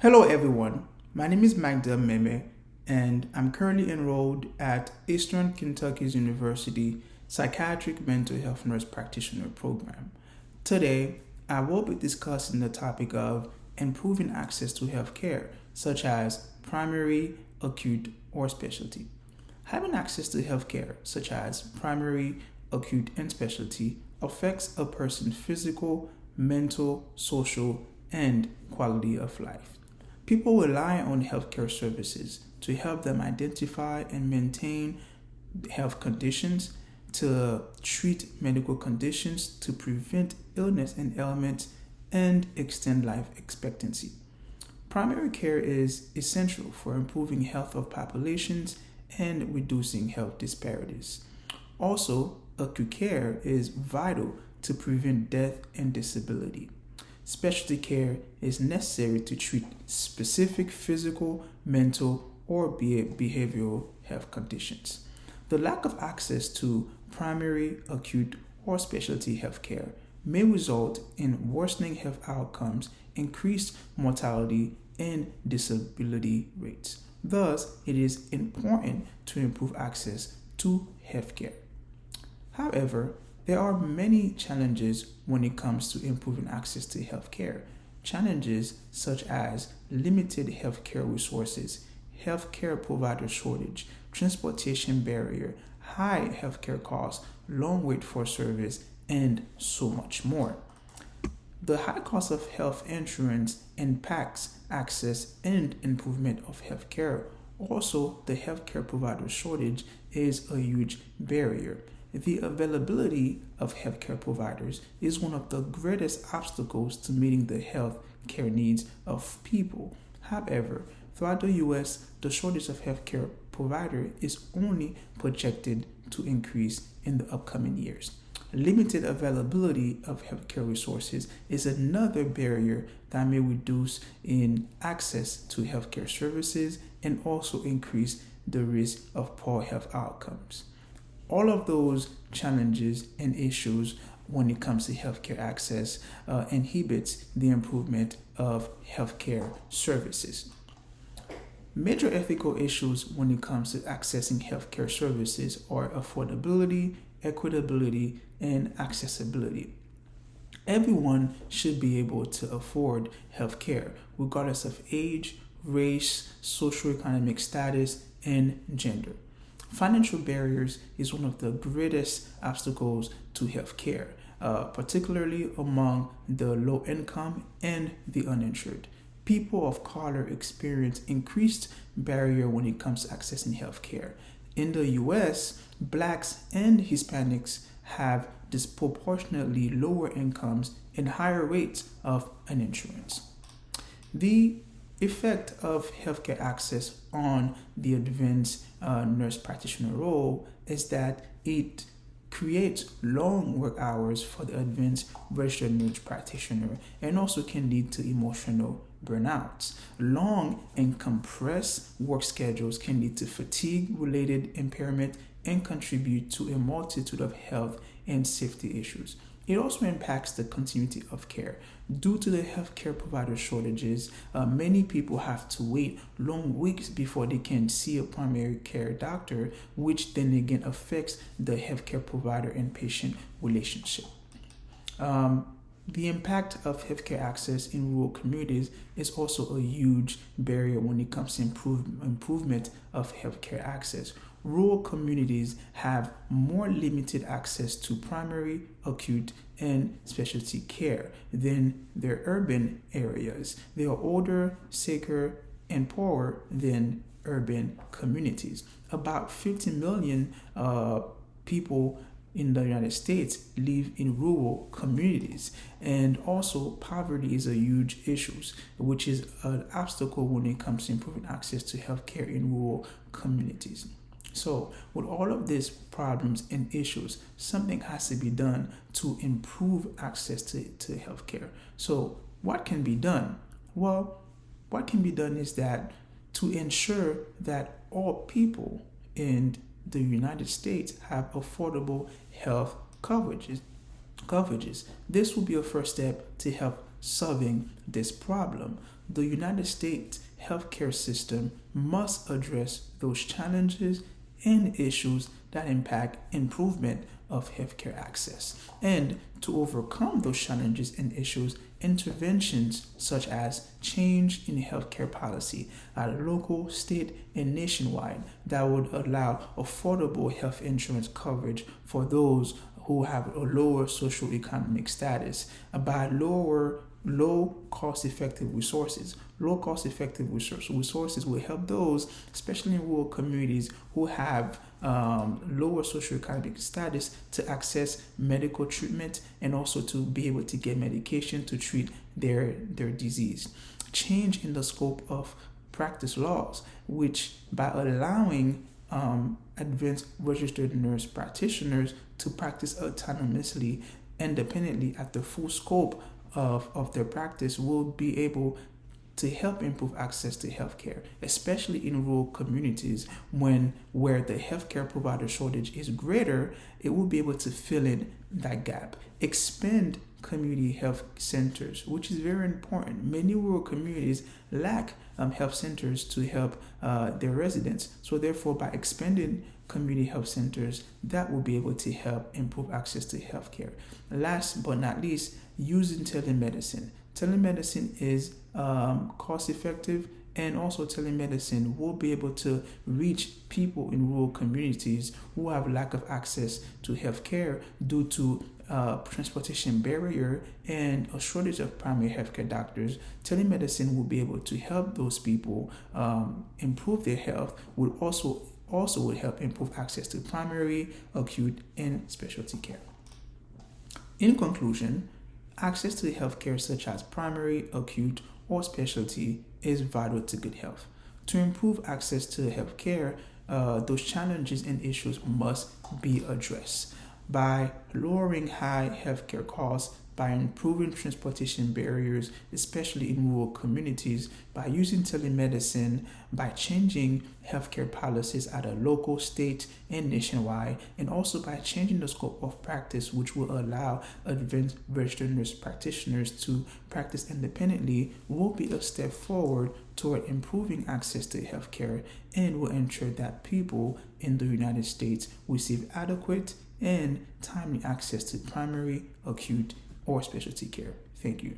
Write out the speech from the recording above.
Hello everyone, my name is Magda Meme and I'm currently enrolled at Eastern Kentucky University Psychiatric Mental Health Nurse Practitioner Program. Today, I will be discussing the topic of improving access to healthcare, such as primary, acute, or specialty. Having access to healthcare, such as primary, acute, and specialty, affects a person's physical, mental, social, and quality of life. People rely on healthcare services to help them identify and maintain health conditions, to treat medical conditions, to prevent illness and ailments, and extend life expectancy. Primary care is essential for improving health of populations and reducing health disparities. Also, acute care is vital to prevent death and disability. Specialty care is necessary to treat specific physical, mental, or behavioral health conditions. The lack of access to primary, acute, or specialty health care may result in worsening health outcomes, increased mortality, and disability rates. Thus, it is important to improve access to health care. However, there are many challenges when it comes to improving access to healthcare. Challenges such as limited healthcare resources, healthcare provider shortage, transportation barrier, high healthcare costs, long wait for service, and so much more. The high cost of health insurance impacts access and improvement of healthcare. Also, the healthcare provider shortage is a huge barrier. The availability of healthcare providers is one of the greatest obstacles to meeting the health care needs of people. However, throughout the U.S., the shortage of healthcare provider is only projected to increase in the upcoming years. Limited availability of healthcare resources is another barrier that may reduce in access to healthcare services and also increase the risk of poor health outcomes. All of those challenges and issues when it comes to healthcare access inhibits the improvement of healthcare services. Major ethical issues when it comes to accessing healthcare services are affordability, equitability, and accessibility. Everyone should be able to afford healthcare, regardless of age, race, socioeconomic status, and gender. Financial barriers is one of the greatest obstacles to healthcare, particularly among the low income and the uninsured. People of color experience increased barrier when it comes to accessing healthcare. In the US, blacks and Hispanics have disproportionately lower incomes and higher rates of uninsurance. The effect of healthcare access on the advanced nurse practitioner role is that it creates long work hours for the advanced registered nurse practitioner and also can lead to emotional burnouts. Long and compressed work schedules can lead to fatigue-related impairment and contribute to a multitude of health and safety issues. It also impacts the continuity of care. Due to the healthcare provider shortages, many people have to wait long weeks before they can see a primary care doctor, which then again affects the healthcare provider and patient relationship. The impact of healthcare access in rural communities is also a huge barrier when it comes to improvement of healthcare access. Rural communities have more limited access to primary, acute, and specialty care than their urban areas. They are older, sicker, and poorer than urban communities. About 50 million people in the United States live in rural communities, and also poverty is a huge issue, which is an obstacle when it comes to improving access to healthcare in rural communities. So, with all of these problems and issues, something has to be done to improve access to healthcare. So, what can be done? Well, what can be done is that to ensure that all people in the United States have affordable health coverages. This will be a first step to help solving this problem. The United States healthcare system must address those challenges and issues that impact improvement of healthcare access. And to overcome those challenges and issues, interventions such as change in healthcare policy at a local, state, and nationwide that would allow affordable health insurance coverage for those who have a lower socioeconomic status by low cost-effective resources. Low cost-effective resources will help those, especially in rural communities, who have lower socioeconomic status to access medical treatment and also to be able to get medication to treat their disease. Change in the scope of practice laws, which by allowing advanced registered nurse practitioners to practice autonomously, independently at the full scope of their practice, will be able to help improve access to healthcare, especially in rural communities where the healthcare provider shortage is greater. It will be able to fill in that gap. Expand community health centers, which is very important. Many rural communities lack health centers to help their residents. So therefore, by expanding community health centers, that will be able to help improve access to healthcare. Last but not least, using telemedicine. Telemedicine is cost effective, and also telemedicine will be able to reach people in rural communities who have lack of access to healthcare due to transportation barrier and a shortage of primary healthcare doctors. Telemedicine will be able to help those people improve their health, will also help improve access to primary, acute, and specialty care. In conclusion, access to healthcare such as primary, acute, or specialty is vital to good health. To improve access to healthcare, those challenges and issues must be addressed by lowering high healthcare costs, by improving transportation barriers, especially in rural communities, by using telemedicine, by changing healthcare policies at a local, state, and nationwide, and also by changing the scope of practice, which will allow advanced registered nurse practitioners to practice independently, will be a step forward toward improving access to healthcare and will ensure that people in the United States receive adequate and timely access to primary, acute, or specialty care. Thank you.